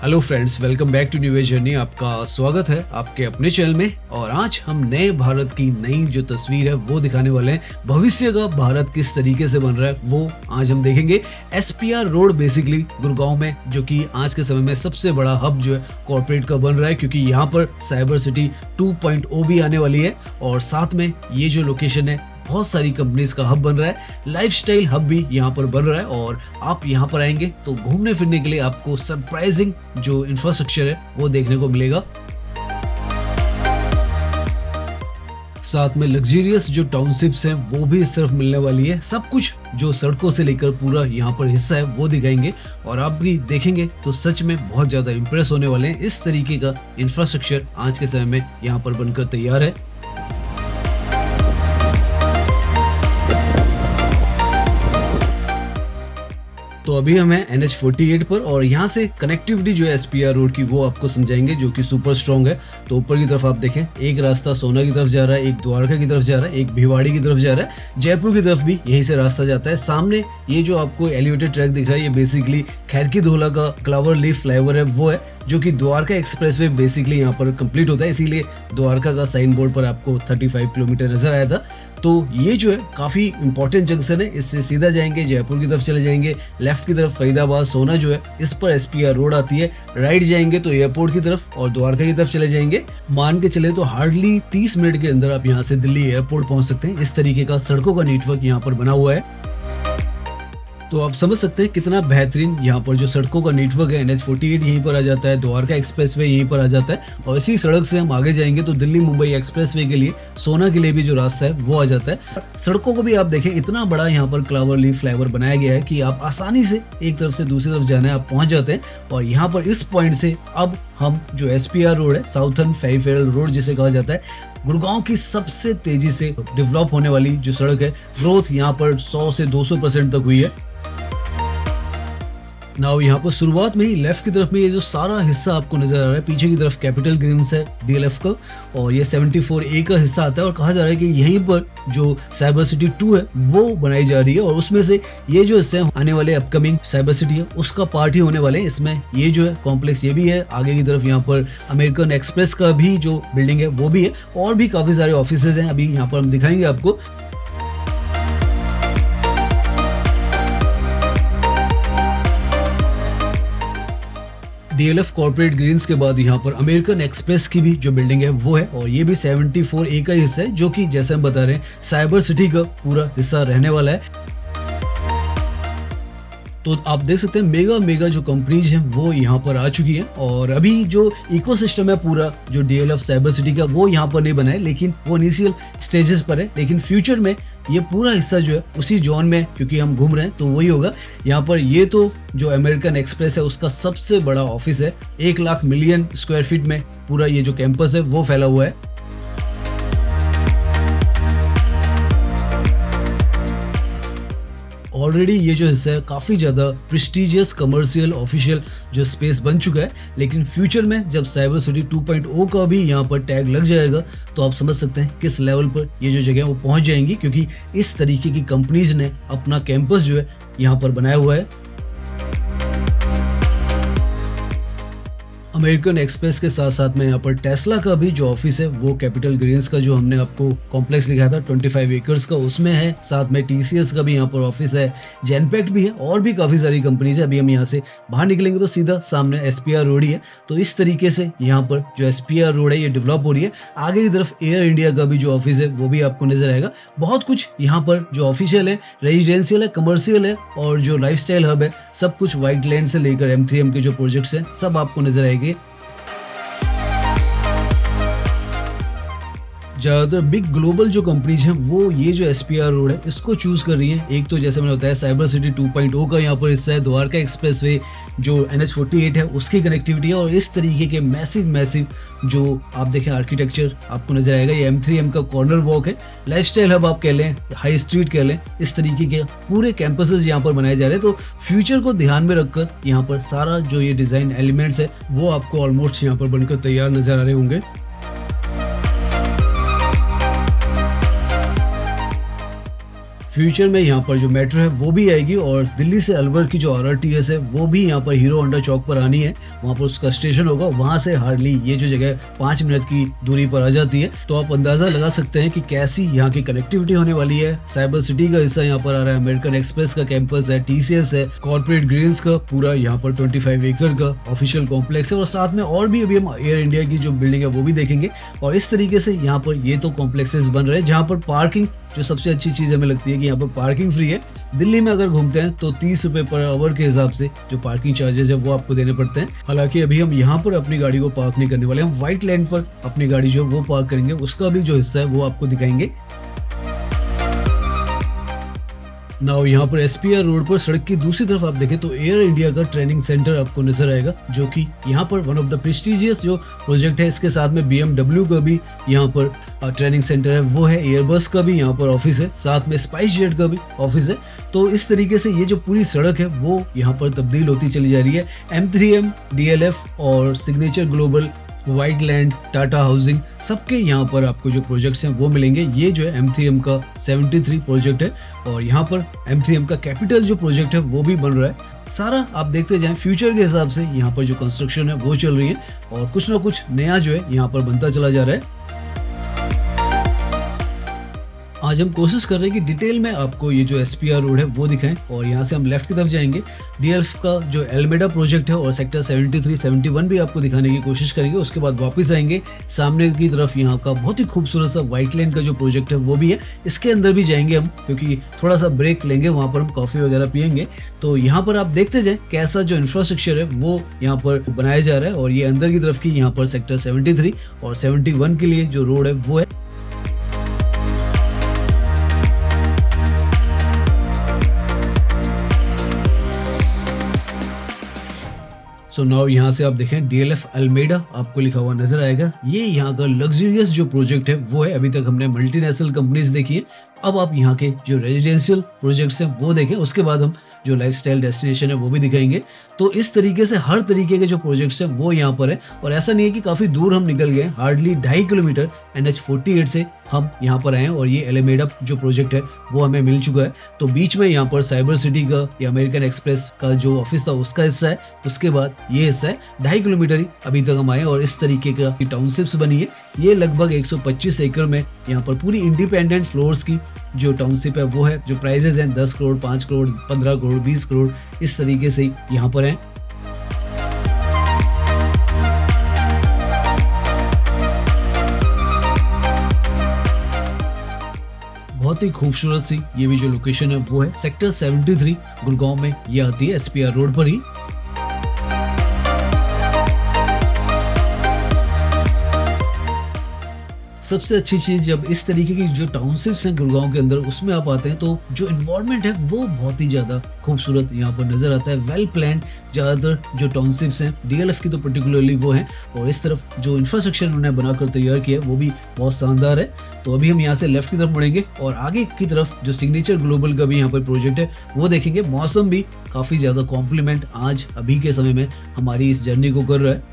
Hello friends, welcome back to new journey. आपका स्वागत है आपके अपने चैनल में। और आज हम नए भारत की नई जो तस्वीर है वो दिखाने वाले हैं। भविष्य का भारत किस तरीके से बन रहा है वो आज हम देखेंगे। एसपीआर रोड बेसिकली गुड़गांव में, जो कि आज के समय में सबसे बड़ा हब जो है कॉर्पोरेट का बन रहा है, क्योंकि यहाँ पर साइबर सिटी 2.0 भी आने वाली है। और साथ में ये जो लोकेशन है बहुत सारी कंपनीज का हब बन रहा है, लाइफस्टाइल हब भी यहाँ पर बन रहा है। और आप यहाँ पर आएंगे तो घूमने फिरने के लिए आपको सरप्राइजिंग जो इंफ्रास्ट्रक्चर है वो देखने को मिलेगा। साथ में लग्जरियस जो टाउनशिप्स हैं वो भी इस तरफ मिलने वाली है। सब कुछ जो सड़कों से लेकर पूरा यहाँ पर हिस्सा है वो दिखाएंगे और आप भी देखेंगे तो सच में बहुत ज्यादा इंप्रेस होने वाले हैं। इस तरीके का इंफ्रास्ट्रक्चर आज के समय में यहाँ पर बनकर तैयार है। तो अभी हम हैं NH48 पर और यहाँ से कनेक्टिविटी जो है एसपीआर रोड की वो आपको समझाएंगे, जो कि सुपर स्ट्रॉन्ग है। तो ऊपर की तरफ आप देखें, एक रास्ता सोना की तरफ जा रहा है, एक द्वारका की तरफ जा रहा है, एक भिवाड़ी की तरफ जा रहा है, जयपुर की तरफ भी यहीं से रास्ता जाता है। सामने ये जो आपको एलिवेटेड ट्रैक दिख रहा है ये बेसिकली खैरकी धोला का क्लावर लीफ फ्लाईओवर है, वो है जो कि द्वारका एक्सप्रेस वे बेसिकली यहाँ पर कंप्लीट होता है। इसीलिए द्वारका का साइन बोर्ड पर आपको 35 किलोमीटर नजर आया था। तो ये जो है काफी इंपॉर्टेंट जंक्शन है। इससे सीधा जाएंगे जयपुर की तरफ चले जाएंगे, लेफ्ट की तरफ फरीदाबाद सोना जो है इस पर एसपीआर रोड आती है, राइट जाएंगे तो एयरपोर्ट की तरफ और द्वारका की तरफ चले जाएंगे। मान के चले तो हार्डली 30 मिनट के अंदर आप यहाँ से दिल्ली एयरपोर्ट पहुंच सकते हैं। इस तरीके का सड़कों का नेटवर्क यहाँ पर बना हुआ है। तो आप समझ सकते हैं कितना बेहतरीन यहाँ पर जो सड़कों का नेटवर्क है। NH48 यहीं पर आ जाता है, द्वारका एक्सप्रेसवे यहीं पर आ जाता है और इसी सड़क से हम आगे जाएंगे तो दिल्ली मुंबई एक्सप्रेसवे के लिए, सोना के लिए भी जो रास्ता है वो आ जाता है। सड़कों को भी आप देखें, इतना बड़ा यहाँ पर क्लावर लीफ फ्लाईओवर बनाया गया है कि आप आसानी से एक तरफ से दूसरी तरफ जाना है आप पहुंच जाते हैं। और यहाँ पर इस पॉइंट से अब हम जो एसपीआर रोड है, साउथर्न पेरिफेरल रोड जिसे कहा जाता है, गुड़गांव की सबसे तेजी से डेवलप होने वाली जो सड़क है, ग्रोथ यहाँ पर 100 से 200% तक हुई है। नाउ यहाँ पर शुरुआत में ही लेफ्ट की तरफ में ये जो सारा हिस्सा आपको नजर आ रहा है, पीछे की तरफ कैपिटल ग्रीन्स है डीएलएफ का और ये 74A का हिस्सा आता है। और कहा जा रहा है कि यहीं पर जो साइबर सिटी 2 है वो बनाई जा रही है और उसमें से ये जो हिस्से आने वाले अपकमिंग साइबर सिटी है उसका पार्ट ही होने वाले हैं। इसमें ये जो है कॉम्प्लेक्स ये भी है, आगे की तरफ यहाँ पर अमेरिकन एक्सप्रेस का भी जो बिल्डिंग है वो भी है और भी काफी सारे ऑफिसेज हैं। अभी यहाँ पर हम दिखाएंगे आपको। डीएलएफ कॉर्पोरेट ग्रीन्स के बाद यहाँ पर अमेरिकन एक्सप्रेस की भी जो बिल्डिंग है वो है और ये भी 74A का हिस्सा है, जो कि जैसे हम बता रहे हैं साइबर सिटी का पूरा हिस्सा रहने वाला है। तो आप देख सकते हैं मेगा जो कंपनीज हैं वो यहाँ पर आ चुकी हैं और अभी जो इकोसिस्टम है पूरा जो डीएलएफ साइबर सिटी का वो यहाँ पर नहीं बना है, लेकिन वो इनिशियल स्टेजेस पर है। लेकिन फ्यूचर में ये पूरा हिस्सा जो है उसी जोन में, क्योंकि हम घूम रहे हैं तो वही होगा। यहाँ पर ये तो जो अमेरिकन एक्सप्रेस है उसका सबसे बड़ा ऑफिस है, 1 लाख मिलियन स्क्वायर फीट में पूरा ये जो कैंपस है वो फैला हुआ है। ऑलरेडी ये जो हिस्सा है काफ़ी ज़्यादा प्रेस्टिजियस कमर्शियल ऑफिशियल जो स्पेस बन चुका है, लेकिन फ्यूचर में जब साइबर सिटी 2.0 का भी यहाँ पर टैग लग जाएगा तो आप समझ सकते हैं किस लेवल पर ये जो जगह वो पहुँच जाएंगी, क्योंकि इस तरीके की कंपनीज ने अपना कैंपस जो है यहाँ पर बनाया हुआ है। अमेरिकन एक्सप्रेस के साथ साथ में यहाँ पर टेस्ला का भी जो ऑफिस है वो कैपिटल ग्रीन्स का जो हमने आपको कॉम्प्लेक्स दिखाया था 25 एकर्स का उसमें है। साथ में टीसीएस का भी यहाँ पर ऑफिस है, जेनपैक्ट भी है और भी काफ़ी सारी कंपनीज है। अभी हम यहाँ से बाहर निकलेंगे तो सीधा सामने एसपीआर रोड ही है। तो इस तरीके से यहाँ पर जो एसपीआर रोड है ये डेवलप हो रही है। आगे की तरफ एयर इंडिया का भी जो ऑफिस है वो भी आपको नजर आएगा। बहुत कुछ यहाँ पर जो ऑफिशियल है, रेजिडेंशियल है, कमर्शियल है और जो लाइफस्टाइल हब है, सब कुछ व्हाइट लैंड से लेकर M3M के जो प्रोजेक्ट्स हैं सब आपको नजर आएंगे। ज़्यादातर बिग ग्लोबल जो कंपनीज हैं वो ये जो एसपीआर रोड है इसको चूज कर रही हैं। एक तो जैसे मैंने बताया साइबर सिटी 2.0 का यहाँ पर हिस्सा है, द्वारका एक्सप्रेसवे जो NH48 है उसकी कनेक्टिविटी है और इस तरीके के मैसिव जो आप देखें आर्किटेक्चर आपको नजर आएगा। ये M3M का कॉर्नर वॉक है, लाइफस्टाइल हब आप कह लें, हाई स्ट्रीट कह लें, इस तरीके के पूरे कैंपसेस यहाँ पर बनाए जा रहे हैं। तो फ्यूचर को ध्यान में रखकर यहाँ पर सारा जो ये डिजाइन एलिमेंट्स है वो आपको ऑलमोस्ट यहाँ पर बनकर तैयार नजर आ रहे होंगे। फ्यूचर में यहाँ पर जो मेट्रो है वो भी आएगी और दिल्ली से अलवर की जो RRTS है वो भी यहाँ पर हीरो होंडा चौक पर आनी है। वहाँ पर उसका स्टेशन होगा, वहाँ से हार्डली ये जो जगह 5 मिनट की दूरी पर आ जाती है। तो आप अंदाजा लगा सकते हैं कि कैसी यहाँ की कनेक्टिविटी होने वाली है। साइबर सिटी का हिस्सा यहाँ पर आ रहा है, अमेरिकन एक्सप्रेस का कैंपस है, TCS है, कॉर्पोरेट ग्रीन्स का पूरा यहाँ पर 25 एकड़ का ऑफिशियल कॉम्प्लेक्स है और साथ में और भी अभी हम एयर इंडिया की जो बिल्डिंग है वो भी देखेंगे। और इस तरीके से यहाँ पर ये तो कॉम्प्लेक्सेस बन रहे हैं जहाँ पर पार्किंग, जो सबसे अच्छी चीज हमें लगती है कि यहाँ पर पार्किंग फ्री है। दिल्ली में अगर घूमते हैं तो 30 रुपए पर आवर के हिसाब से जो पार्किंग चार्जेस है वो आपको देने पड़ते हैं। हालांकि अभी हम यहाँ पर अपनी गाड़ी को पार्क नहीं करने वाले, हम व्हाइट लैंड पर अपनी गाड़ी जो वो पार्क करेंगे, उसका भी जो हिस्सा है वो आपको दिखाएंगे। नाउ यहाँ पर SPR रोड पर सड़क की दूसरी तरफ आप देखें तो एयर इंडिया का ट्रेनिंग सेंटर आपको नजर आएगा, जो कि यहाँ पर वन ऑफ द प्रेस्टिजियस जो प्रोजेक्ट है। इसके साथ में BMW का भी यहाँ पर ट्रेनिंग सेंटर है, वो है एयरबस का भी यहाँ पर ऑफिस है, साथ में स्पाइस जेट का भी ऑफिस है। तो इस तरीके से ये जो पूरी सड़क है वो यहाँ पर तब्दील होती चली जा रही है। M3M, DLF और signature global, white land, Tata housing, सबके यहाँ पर आपको जो प्रोजेक्ट्स हैं वो मिलेंगे। ये जो है M3M का 73 प्रोजेक्ट है और यहाँ पर M3M का कैपिटल जो प्रोजेक्ट है वो भी बन रहा है। सारा आप देखते जाएं, फ्यूचर के हिसाब से यहाँ पर जो कंस्ट्रक्शन है वो चल रही है और कुछ ना कुछ नया जो है यहाँ पर बनता चला जा रहा है। आज हम कोशिश कर रहे हैं कि डिटेल में आपको ये जो SPR रोड है वो दिखाएं और यहाँ से हम लेफ्ट की तरफ जाएंगे। DLF का जो एल्मेडा प्रोजेक्ट है और सेक्टर 73, 71 भी आपको दिखाने की कोशिश करेंगे। उसके बाद वापस आएंगे सामने की तरफ, यहाँ का बहुत ही खूबसूरत सा व्हाइट लैंड का जो प्रोजेक्ट है वो भी है। इसके अंदर भी जाएंगे हम, क्योंकि थोड़ा सा ब्रेक लेंगे, वहाँ पर हम कॉफी वगैरह पियेंगे। तो यहाँ पर आप देखते जाए कैसा जो इंफ्रास्ट्रक्चर है वो यहाँ पर बनाया जा रहा है। और ये अंदर की तरफ की यहाँ पर सेक्टर 73 और 71 के लिए जो रोड है वो है। सो नाउ यहाँ से आप देखें DLF अल्मेडा आपको लिखा हुआ नजर आएगा। ये यहाँ का लग्जरियस जो प्रोजेक्ट है वो है। अभी तक हमने मल्टीनेशनल कंपनीज देखी है, अब आप यहाँ के जो रेजिडेंशियल प्रोजेक्ट्स हैं वो देखें। उसके बाद हम जो लाइफस्टाइल डेस्टिनेशन है वो भी दिखाएंगे। तो इस तरीके से हर तरीके के जो प्रोजेक्ट्स हैं वो यहाँ पर है। और ऐसा नहीं है कि काफ़ी दूर हम निकल गए, हार्डली 2.5 किलोमीटर NH48 से हम यहाँ पर आए हैं और ये एलेमेडा जो प्रोजेक्ट है वो हमें मिल चुका है। तो बीच में यहाँ पर साइबर सिटी का या अमेरिकन एक्सप्रेस का जो ऑफिस था उसका हिस्सा है, उसके बाद ये हिस्सा है। 2.5 किलोमीटर ही अभी तक हम आए और इस तरीके का टाउनशिप्स बनी है। ये लगभग 125 एकड़ में यहाँ पर पूरी इंडिपेंडेंट फ्लोर्स की जो टाउनशिप है वो है। जो प्राइजेज हैं 10 करोड़, 5 करोड़, 15 करोड़, 20 करोड़, इस तरीके से यहाँ पर हैं। बहुत ही खूबसूरत सी ये भी जो लोकेशन है वो है सेक्टर 73 गुड़गांव में ये आती है, SPR रोड पर ही। सबसे अच्छी चीज जब इस तरीके की जो टाउनशिप्स हैं गुड़गांव के अंदर उसमें आप आते हैं तो जो इन्वायरमेंट है वो बहुत ही ज्यादा खूबसूरत यहाँ पर नजर आता है। वेल प्लान ज्यादातर जो टाउनशिप्स हैं, DLF की तो पर्टिकुलरली वो हैं। और इस तरफ जो इंफ्रास्ट्रक्चर उन्होंने बनाकर तैयार किया है वो भी बहुत शानदार है। तो अभी हम यहाँ से लेफ्ट की तरफ मुड़ेंगे और आगे की तरफ जो सिग्नेचर ग्लोबल का भी यहाँ पर प्रोजेक्ट है वो देखेंगे। मौसम भी काफी ज्यादा कॉम्प्लीमेंट आज अभी के समय में हमारी इस जर्नी को कर रहा है।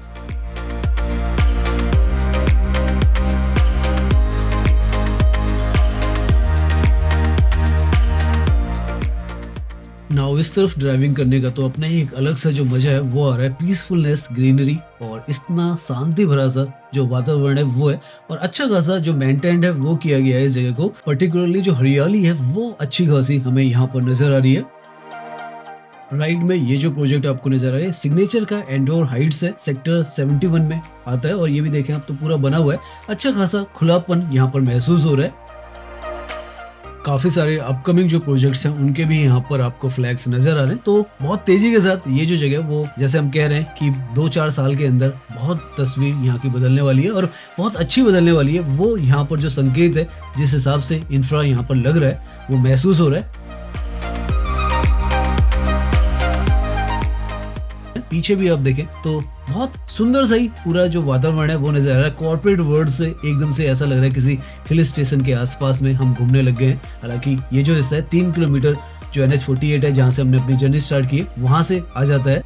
नाउ इस तरफ ड्राइविंग करने का तो अपना ही एक अलग सा जो मजा है वो आ रहा है। पीसफुलनेस, ग्रीनरी और इतना शांति भरा सा जो वातावरण है वो है। और अच्छा खासा जो मेंटेन्ड है वो किया गया है इस जगह को। पर्टिकुलरली जो हरियाली है वो अच्छी खासी हमें यहाँ पर नजर आ रही है। राइट में ये जो प्रोजेक्ट आपको नजर आ रहा है सिग्नेचर का एंडोर हाइट्स है, सेक्टर 71 में आता है। और ये भी देखें आप तो पूरा बना हुआ है, अच्छा खासा खुलापन यहाँ पर महसूस हो रहा है। काफी सारे अपकमिंग जो प्रोजेक्ट्स हैं उनके भी यहाँ पर आपको फ्लैग्स नजर आ रहे हैं। तो बहुत तेजी के साथ ये जो जगह वो जैसे हम कह रहे हैं कि 2-4 साल के अंदर बहुत तस्वीर यहाँ की बदलने वाली है और बहुत अच्छी बदलने वाली है। वो यहाँ पर जो संकेत है, जिस हिसाब से इंफ्रा यहाँ पर लग रहा है वो महसूस हो रहा है। पीछे भी आप देखें तो बहुत सुंदर सा ही पूरा जो वातावरण है वो नजर आ रहा है। कॉर्पोरेट वर्ल्ड से एकदम से ऐसा लग रहा है किसी हिल स्टेशन के आसपास में हम घूमने लग गए हैं। हालांकि ये जो हिस्सा है 3 किलोमीटर जो NH48 है जहां से हमने अपनी जर्नी स्टार्ट की वहां से आ जाता है।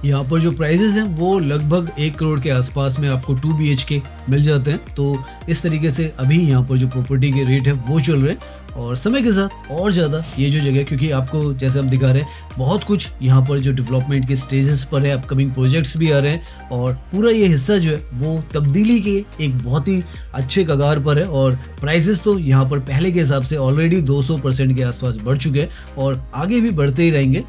यहाँ पर जो प्राइजेस हैं वो लगभग 1 करोड़ के आसपास में आपको 2 BHK मिल जाते हैं। तो इस तरीके से अभी यहाँ पर जो प्रॉपर्टी के रेट है वो चल रहे हैं, और समय के साथ और ज़्यादा ये जो जगह, क्योंकि आपको जैसे हम दिखा रहे हैं बहुत कुछ यहाँ पर जो डेवलपमेंट के स्टेजेस पर है, अपकमिंग प्रोजेक्ट्स भी आ रहे हैं, और पूरा ये हिस्सा जो है वो तब्दीली के एक बहुत ही अच्छे कगार पर है। और प्राइसेस तो यहाँ पर पहले के हिसाब से ऑलरेडी 200% के आसपास बढ़ चुके हैं और आगे भी बढ़ते ही रहेंगे।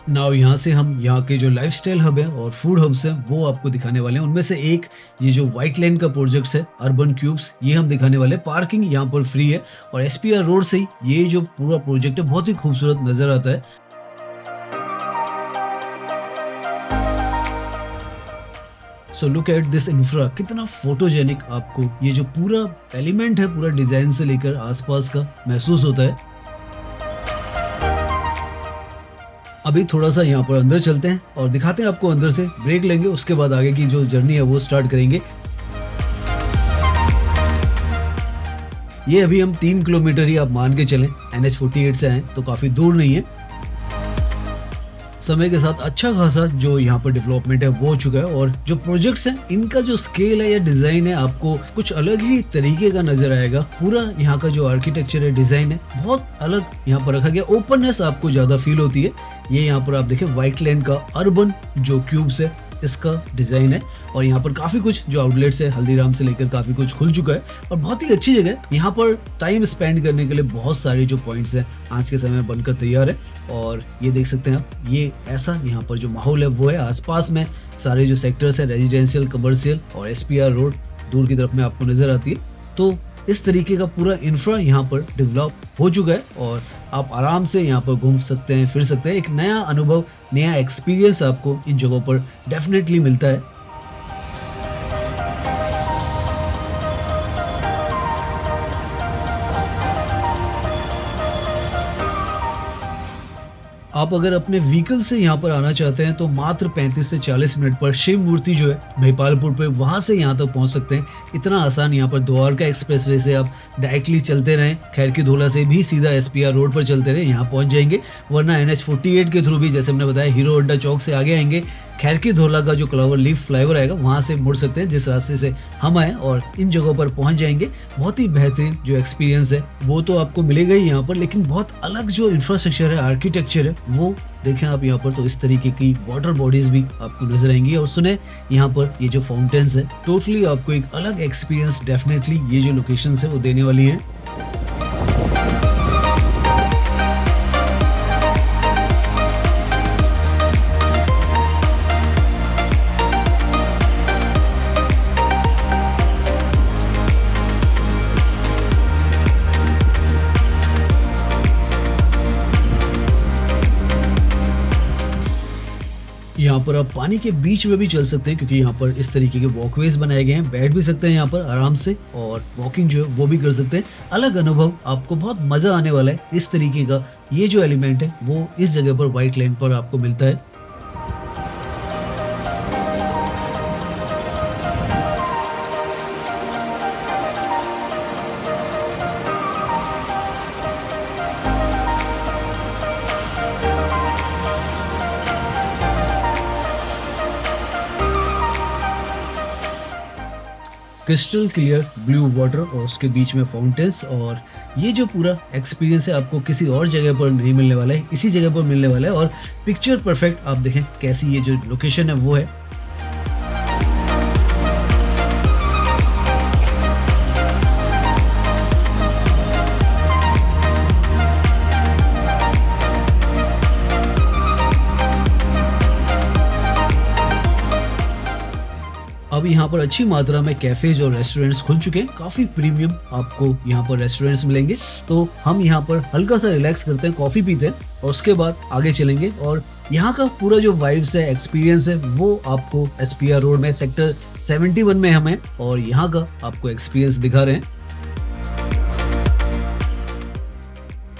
नाउ यहाँ से हम यहाँ के जो लाइफस्टाइल हब है और फूड हब्स हैं वो आपको दिखाने वाले हैं। उनमें से एक ये जो व्हाइट लाइन का प्रोजेक्ट है अर्बन क्यूब्स, ये हम दिखाने वाले हैं। पार्किंग यहाँ पर फ्री है और SPR रोड से ही ये जो पूरा प्रोजेक्ट है बहुत ही खूबसूरत नजर आता है। So look at this infra, कितना फोटोजेनिक आपको ये जो पूरा एलिमेंट है, पूरा डिजाइन से लेकर आसपास का महसूस होता है। अभी थोड़ा सा यहाँ पर अंदर चलते हैं और दिखाते हैं आपको अंदर से, ब्रेक लेंगे, उसके बाद आगे की जो जर्नी है वो स्टार्ट करेंगे। ये अभी हम 3 किलोमीटर ही आप मान के चलें, NH48 से आए तो काफी दूर नहीं है। समय के साथ अच्छा खासा जो यहाँ पर डेवलपमेंट है वो हो चुका है, और जो प्रोजेक्ट्स हैं इनका जो स्केल है या डिजाइन है आपको कुछ अलग ही तरीके का नजर आएगा। पूरा यहाँ का जो आर्किटेक्चर है, डिजाइन है, बहुत अलग यहाँ पर रखा गया। ओपननेस आपको ज्यादा फील होती है। ये यहाँ पर आप देखें व्हाइट लैंड का अर्बन जो क्यूब्स है इसका डिजाइन है, और यहाँ पर काफी कुछ जो आउटलेट्स है हल्दीराम से लेकर काफी कुछ खुल चुका है और बहुत ही अच्छी जगह है। यहाँ पर टाइम स्पेंड करने के लिए बहुत सारे जो पॉइंट्स हैं आज के समय में बनकर तैयार है। और ये देख सकते हैं आप, ये ऐसा यहाँ पर जो माहौल है वो है। आसपास में सारे जो सेक्टर्स हैं, रेजिडेंशियल, कमर्शियल और SPR रोड दूर की तरफ में आपको नजर आती है। तो इस तरीके का पूरा इंफ्रा यहाँ पर डेवलप हो चुका है और आप आराम से यहाँ पर घूम सकते हैं, फिर सकते हैं। एक नया अनुभव, नया एक्सपीरियंस आपको इन जगहों पर डेफिनेटली मिलता है। आप अगर अपने व्हीकल से यहाँ पर आना चाहते हैं तो मात्र 35 से 40 मिनट पर शिव मूर्ति जो है महिपालपुर पे, वहां से यहाँ तक पहुंच सकते हैं। इतना आसान। यहाँ पर द्वारका एक्सप्रेसवे से आप डायरेक्टली चलते रहें, खैर की धोला से भी सीधा SPR रोड पर चलते रहे, यहाँ पहुंच जाएंगे। वरना NH48 के थ्रू भी, जैसे हमने बताया, हीरो होंडा चौक से आगे आएंगे, खैर की धोला का जो क्लावर लीफ फ्लाईओवर आएगा वहां से मुड़ सकते हैं, जिस रास्ते से हम आए, और इन जगहों पर पहुंच जाएंगे। बहुत ही बेहतरीन जो एक्सपीरियंस है वो तो आपको मिलेगा ही यहाँ पर, लेकिन बहुत अलग जो इंफ्रास्ट्रक्चर है, आर्किटेक्चर है, वो देखें आप यहाँ पर तो इस तरीके की वाटर बॉडीज भी आपको नजर आएंगी। और सुने यहाँ पर ये जो फाउंटेन्स है, टोटली आपको एक अलग एक्सपीरियंस डेफिनेटली ये जो लोकेशन है वो देने वाली है। यहाँ पर आप पानी के बीच में भी चल सकते हैं, क्योंकि यहाँ पर इस तरीके के वॉकवेज बनाए गए हैं। बैठ भी सकते हैं यहाँ पर आराम से और वॉकिंग जो है वो भी कर सकते हैं। अलग अनुभव, आपको बहुत मजा आने वाला है। इस तरीके का ये जो एलिमेंट है वो इस जगह पर व्हाइट लैंड पर आपको मिलता है। क्रिस्टल क्लियर ब्लू वाटर और उसके बीच में फाउंटेन्स, और ये जो पूरा एक्सपीरियंस है आपको किसी और जगह पर नहीं मिलने वाला है, इसी जगह पर मिलने वाला है। और पिक्चर परफेक्ट, आप देखें कैसी ये जो लोकेशन है वो है। अब यहाँ पर अच्छी मात्रा में कैफेज और रेस्टोरेंट्स खुल चुके हैं। काफी प्रीमियम आपको यहाँ पर रेस्टोरेंट्स मिलेंगे। तो हम यहाँ पर हल्का सा रिलैक्स करते हैं, कॉफी पीते हैं और उसके बाद आगे चलेंगे। और यहाँ का पूरा जो वाइब्स है, एक्सपीरियंस है, वो आपको SPR रोड में सेक्टर 71 में हमें और यहाँ का आपको एक्सपीरियंस दिखा रहे हैं।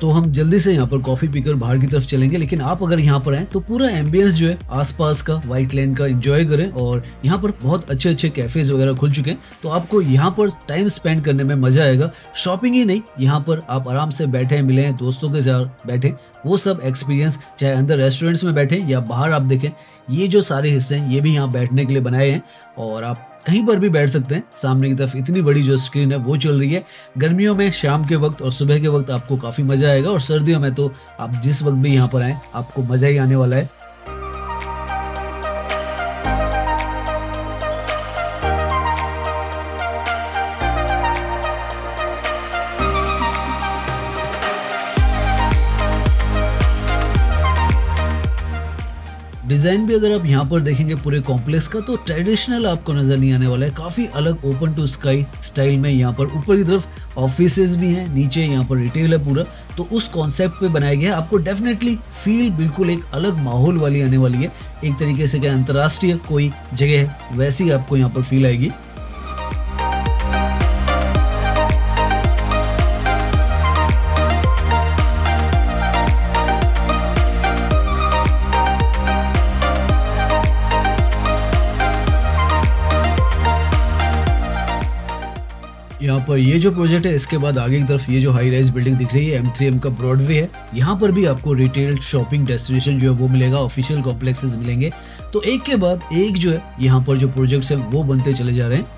तो हम जल्दी से यहाँ पर कॉफी पीकर बाहर की तरफ चलेंगे। लेकिन आप अगर यहाँ पर आए तो पूरा एम्बियंस जो है आसपास का व्हाइट लैंड का एंजॉय करें। और यहाँ पर बहुत अच्छे अच्छे कैफेज वगैरह खुल चुके हैं, तो आपको यहाँ पर टाइम स्पेंड करने में मजा आएगा। शॉपिंग ही नहीं, यहाँ पर आप आराम से बैठे मिले, दोस्तों के साथ बैठे, वो सब एक्सपीरियंस, चाहे अंदर रेस्टोरेंट्स में बैठे या बाहर आप देखें, ये जो सारे हिस्से हैं ये भी यहाँ बैठने के लिए बनाए हैं। और आप कहीं पर भी बैठ सकते हैं। सामने की तरफ इतनी बड़ी जो स्क्रीन है वो चल रही है। गर्मियों में शाम के वक्त और सुबह के वक्त आपको काफ़ी मज़ा आएगा, और सर्दियों में तो आप जिस वक्त भी यहाँ पर आएँ आपको मज़ा ही आने वाला है। डिज़ाइन भी अगर आप यहाँ पर देखेंगे पूरे कॉम्प्लेक्स का, तो ट्रेडिशनल आपको नज़र नहीं आने वाला है। काफ़ी अलग ओपन टू स्काई स्टाइल में यहाँ पर ऊपर की तरफ ऑफिसेज भी हैं, नीचे यहाँ पर रिटेल है पूरा, तो उस कॉन्सेप्ट पे बनाया गया है। आपको डेफिनेटली फील बिल्कुल एक अलग माहौल वाली आने वाली है। एक तरीके से क्या अंतर्राष्ट्रीय कोई जगह है वैसी आपको यहाँ पर फील आएगी। यहाँ पर ये जो प्रोजेक्ट है, इसके बाद आगे की तरफ ये जो हाई राइज बिल्डिंग दिख रही है M3M का ब्रॉडवे है। यहाँ पर भी आपको रिटेल शॉपिंग डेस्टिनेशन जो है वो मिलेगा, ऑफिशियल कॉम्प्लेक्सेस मिलेंगे। तो एक के बाद एक जो है यहाँ पर जो प्रोजेक्ट्स हैं वो बनते चले जा रहे हैं।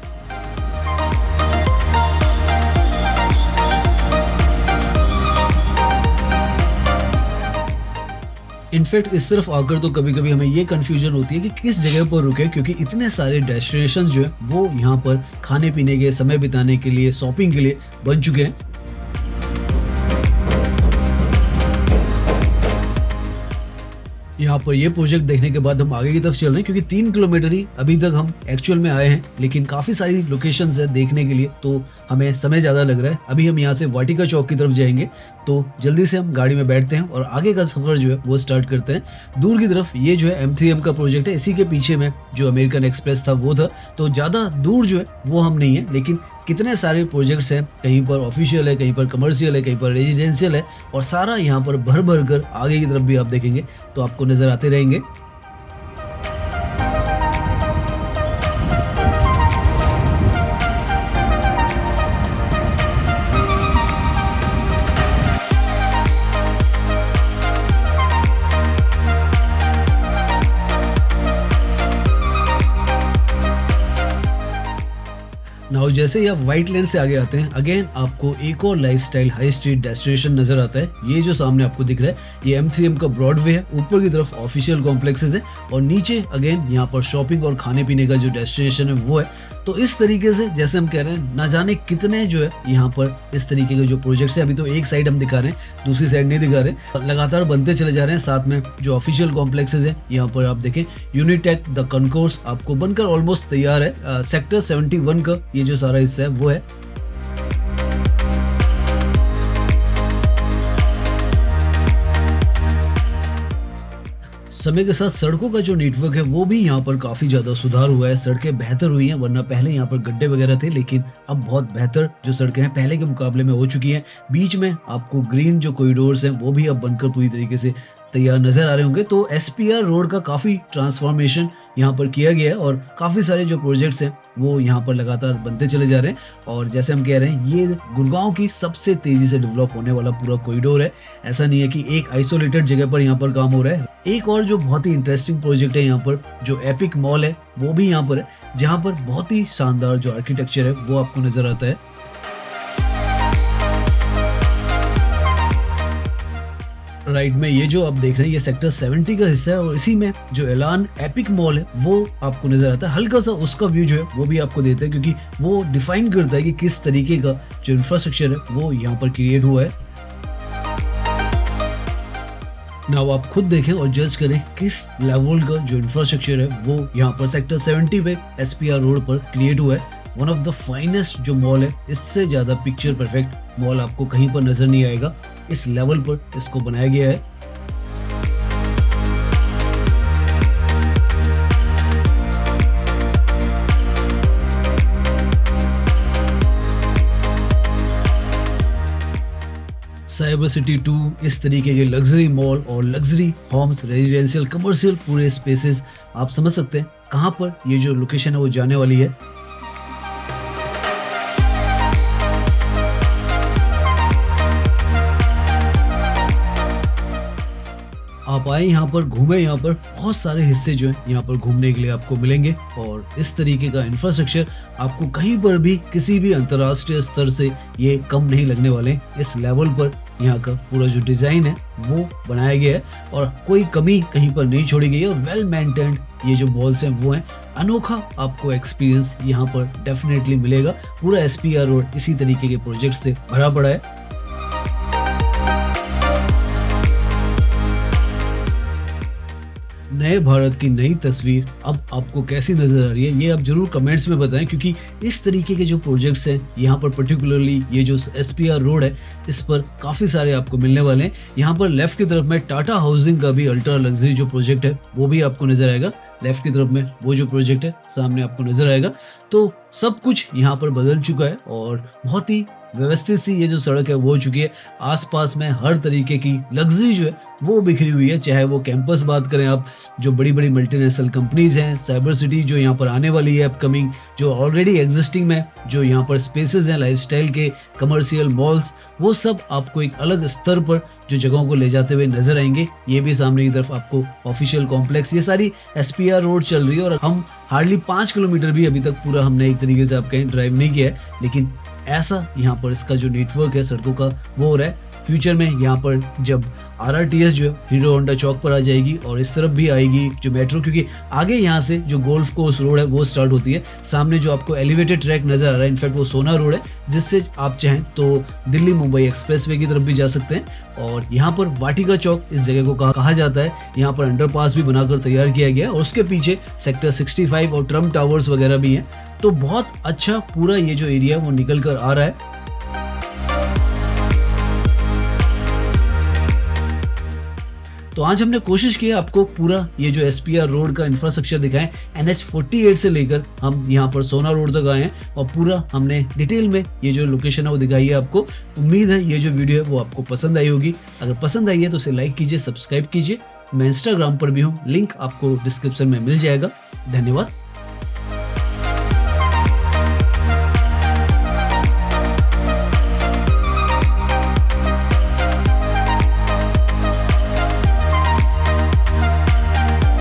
इनफैक्ट इस तरफ आकर तो कभी कभी हमें ये कंफ्यूजन होती है कि किस जगह पर रुके, क्योंकि इतने सारे डेस्टिनेशंस जो है वो यहाँ पर खाने पीने के, समय बिताने के लिए, शॉपिंग के लिए बन चुके हैं। यहाँ पर ये प्रोजेक्ट देखने के बाद हम आगे की तरफ चल रहे हैं, क्योंकि 3 किलोमीटर ही अभी तक हम एक्चुअल में आए हैं, लेकिन काफ़ी सारी लोकेशंस है देखने के लिए, तो हमें समय ज़्यादा लग रहा है। अभी हम यहाँ से वाटिका चौक की तरफ जाएंगे, तो जल्दी से हम गाड़ी में बैठते हैं और आगे का सफ़र जो है वो स्टार्ट करते हैं। दूर की तरफ ये जो है M3M का प्रोजेक्ट है, इसी के पीछे में जो अमेरिकन एक्सप्रेस था वो था, तो ज़्यादा दूर जो है वो हम नहीं है, लेकिन कितने सारे प्रोजेक्ट्स हैं, कहीं पर ऑफिशियल है, कहीं पर कमर्शियल है, कहीं पर रेजिडेंशियल है, और सारा यहाँ पर भर भर कर आगे की तरफ भी आप देखेंगे तो आपको नज़र आते रहेंगे। नाउ जैसे ही आप व्हाइट लैंड से आगे आते हैं, अगेन आपको एक और लाइफस्टाइल हाई स्ट्रीट डेस्टिनेशन नजर आता है। ये जो सामने आपको दिख रहा है ये M3M का ब्रॉडवे है। ऊपर की तरफ ऑफिशियल कॉम्प्लेक्सेस है और नीचे अगेन यहाँ पर शॉपिंग और खाने पीने का जो डेस्टिनेशन है वो है। तो इस तरीके से जैसे हम कह रहे हैं, ना जाने कितने जो है यहाँ पर इस तरीके के जो प्रोजेक्ट्स है, अभी तो एक साइड हम दिखा रहे हैं, दूसरी साइड नहीं दिखा रहे, लगातार बनते चले जा रहे हैं। साथ में जो ऑफिशियल कॉम्प्लेक्सेस है यहाँ पर आप देखें, यूनिटेक द कॉन्कोर्स आपको बनकर ऑलमोस्ट तैयार है। सेक्टर 71 का ये जो सारा हिस्सा है वो है। समय के साथ सड़कों का जो नेटवर्क है वो भी यहाँ पर काफ़ी ज़्यादा सुधार हुआ है, सड़कें बेहतर हुई हैं। वरना पहले यहाँ पर गड्ढे वगैरह थे, लेकिन अब बहुत बेहतर जो सड़कें हैं पहले के मुकाबले में हो चुकी हैं। बीच में आपको ग्रीन जो कॉरिडोर्स हैं वो भी अब बनकर पूरी तरीके से तैयार नज़र आ रहे होंगे। तो SPR रोड का काफ़ी ट्रांसफॉर्मेशन यहाँ पर किया गया है और काफ़ी सारे जो प्रोजेक्ट्स हैं वो यहाँ पर लगातार बनते चले जा रहे हैं। और जैसे हम कह रहे हैं, ये गुड़गांव की सबसे तेज़ी से डेवलप होने वाला पूरा कॉरिडोर है। ऐसा नहीं है कि एक आइसोलेटेड जगह पर यहाँ पर काम हो रहा है। एक और जो बहुत ही इंटरेस्टिंग प्रोजेक्ट है यहाँ पर, जो एपिक मॉल है वो भी यहाँ पर है, जहाँ पर बहुत ही शानदार जो आर्किटेक्चर है वो आपको नज़र आता है। राइट में ये जो आप देख रहे हैं ये सेक्टर 70 का हिस्सा है और इसी में जो एलान एपिक मॉल है वो आपको नजर आता है। हल्का सा उसका व्यू जो है वो भी आपको देते हैं, क्योंकि वो डिफाइन करता है कि किस तरीके का जो इंफ्रास्ट्रक्चर है वो यहाँ पर क्रिएट हुआ है। नाउ आप खुद देखें और जज करें किस लेवल का जो इंफ्रास्ट्रक्चर है वो यहाँ पर सेक्टर 70 पे SPR रोड पर क्रिएट हुआ है। वन ऑफ द फाइनेस्ट जो मॉल है, इससे ज़्यादा पिक्चर परफेक्ट मॉल आपको कहीं पर नज़र नहीं आएगा। इस लेवल पर इसको बनाया गया है। साइबर सिटी 2, इस तरीके के लग्जरी मॉल और लग्जरी होम्स, रेजिडेंशियल, कमर्शियल पूरे स्पेसेस आप समझ सकते हैं कहाँ पर ये जो लोकेशन है वो जाने वाली है। आप आए यहाँ पर, घूमे, यहाँ पर बहुत सारे हिस्से जो हैं यहाँ पर घूमने के लिए आपको मिलेंगे और इस तरीके का इंफ्रास्ट्रक्चर आपको कहीं पर भी किसी भी अंतर्राष्ट्रीय स्तर से ये कम नहीं लगने वाले। इस लेवल पर यहाँ का पूरा जो डिजाइन है वो बनाया गया है और कोई कमी कहीं पर नहीं छोड़ी गई है और वेल मेंटेन्ड ये जो मॉल्स हैं वो हैं। अनोखा आपको एक्सपीरियंस यहाँ पर डेफिनेटली मिलेगा। पूरा SPR रोड इसी तरीके के प्रोजेक्ट से भरा पड़ा है। नए भारत की नई तस्वीर अब आपको कैसी नजर आ रही है, ये आप जरूर कमेंट्स में बताएं, क्योंकि इस तरीके के जो प्रोजेक्ट्स हैं यहाँ पर पर्टिकुलरली ये जो SPR रोड है इस पर काफी सारे आपको मिलने वाले हैं। यहाँ पर लेफ्ट की तरफ में टाटा हाउसिंग का भी अल्ट्रा लग्जरी जो प्रोजेक्ट है वो भी आपको नजर आएगा। लेफ्ट की तरफ में वो जो प्रोजेक्ट है सामने आपको नजर आएगा। तो सब कुछ यहाँ पर बदल चुका है और बहुत ही व्यवस्थित सी ये जो सड़क है वो हो चुकी है। आसपास में हर तरीके की लग्जरी जो है वो बिखरी हुई है, चाहे वो कैंपस बात करें आप, जो बड़ी बड़ी मल्टीनेशनल कंपनीज हैं, साइबर सिटी जो यहाँ पर आने वाली है अपकमिंग, जो ऑलरेडी एग्जिस्टिंग में जो यहाँ पर स्पेसेस हैं लाइफस्टाइल के, कमर्शियल मॉल्स, वो सब आपको एक अलग स्तर पर जो जगहों को ले जाते हुए नजर आएंगे। ये भी सामने की तरफ आपको ऑफिशियल कॉम्प्लेक्स, ये सारी SPR रोड चल रही है और हम हार्डली 5 किलोमीटर भी अभी तक पूरा हमने एक तरीके से आप कहीं ड्राइव नहीं किया है, लेकिन ऐसा यहाँ पर इसका जो नेटवर्क है सड़कों का वो हो रहा है। फ्यूचर में यहाँ पर जब RRTS जो है हीरो होंडा चौक पर आ जाएगी और इस तरफ भी आएगी जो मेट्रो, क्योंकि आगे यहाँ से जो गोल्फ कोर्स रोड है वो स्टार्ट होती है। सामने जो आपको एलिवेटेड ट्रैक नजर आ रहा है इनफैक्ट वो सोना रोड है, जिससे आप चाहें तो दिल्ली मुंबई एक्सप्रेसवे की तरफ भी जा सकते हैं। और यहाँ पर वाटिका चौक इस जगह को कहा जाता है। यहाँ पर अंडरपास भी बनाकर तैयार किया गया और उसके पीछे सेक्टर 65 और ट्रम्प टावर्स वगैरह भी हैं। तो बहुत अच्छा पूरा ये जो एरिया है वो निकल कर आ रहा है। तो आज हमने कोशिश की आपको पूरा ये जो SPR रोड का इंफ्रास्ट्रक्चर दिखाएं। NH48 से लेकर हम यहाँ पर सोना रोड तक आए हैं और पूरा हमने डिटेल में ये जो लोकेशन है वो दिखाई है आपको। उम्मीद है ये जो वीडियो है वो आपको पसंद आई होगी। अगर पसंद आई है तो इसे लाइक कीजिए, सब्सक्राइब कीजिए। मैं इंस्टाग्राम पर भी हूँ, लिंक आपको डिस्क्रिप्शन में मिल जाएगा। धन्यवाद।